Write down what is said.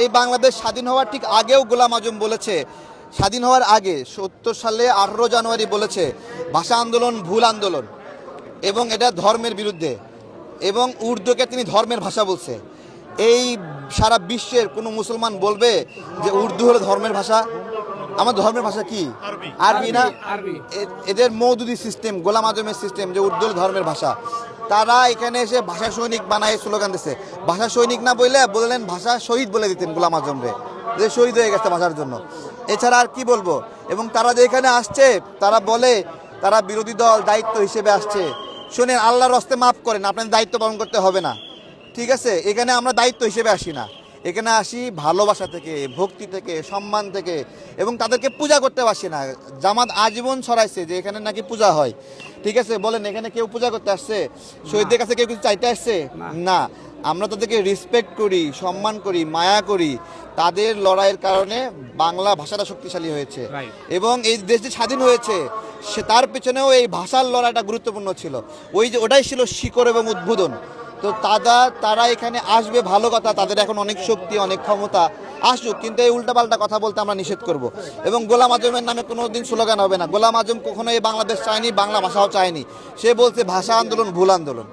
এই বাংলাদেশ স্বাধীন হওয়ার ঠিক আগেও গোলাম আজম বলেছে, স্বাধীন হওয়ার আগে ৭০ সালে 18 জানুয়ারি বলেছে ভাষা আন্দোলন ভুল আন্দোলন এবং এটা ধর্মের বিরুদ্ধে, এবং উর্দুকে তিনি ধর্মের ভাষা বলছে। এই সারা বিশ্বের কোনো মুসলমান বলবে যে উর্দু হলো ধর্মের ভাষা? আমার ধর্মের ভাষা কি? আরবি না? এদের মওদুদি সিস্টেম, গোলাম আজমের সিস্টেম যে উর্দু হলো ধর্মের ভাষা। তারা এখানে এসে ভাষা সৈনিক বানায় স্লোগান দিচ্ছে। ভাষা সৈনিক না বললেন ভাষা শহীদ বলে দিতেন গোলাম আজমরে, যে শহীদ হয়ে গেছে ভাষার জন্য। এছাড়া আর কি বলবো? এবং তারা যে এখানে আসছে তারা বলে তারা বিরোধী দল দায়িত্ব হিসেবে আসছে। শোনেন, আল্লাহর হস্তে মাফ করেন, আপনাদের দায়িত্ব পালন করতে হবে না, ঠিক আছে? এখানে আমরা দায়িত্ব হিসেবে আসি না, এখানে আসি ভালোবাসা থেকে, ভক্তি থেকে, সম্মান থেকে, এবং তাদেরকে পূজা করতে আসি না। জামাত আজীবন ছড়াইছে যে এখানে নাকি পূজা হয়, ঠিক আছে? বলেন এখানে কেউ পূজা করতে আসছে? শহীদদের কাছে কেউ কিছু চাইতে আসছে? না। আমরা তাদেরকে রেসপেক্ট করি, সম্মান করি, মায়া করি। তাদের লড়াইয়ের কারণে বাংলা ভাষাটা শক্তিশালী হয়েছে এবং এই দেশ যে স্বাধীন হয়েছে সে তার পেছনেও এই ভাষার লড়াইটা গুরুত্বপূর্ণ ছিল। ওটাই ছিল শিকড় এবং উদ্বোধন। তো তারা এখানে আসবে, ভালো কথা, তাদের এখন অনেক শক্তি, অনেক ক্ষমতা, আসুক, কিন্তু এই উল্টাপাল্টা কথা বলতে আমরা নিষেধ করব। এবং গোলাম আজমের নামে কোনো দিন স্লোগান হবে না। গোলাম আজম কখনো এই বাংলাদেশ চায়নি, বাংলা ভাষাও চায়নি। সে বলছে ভাষা আন্দোলন ভুল আন্দোলন।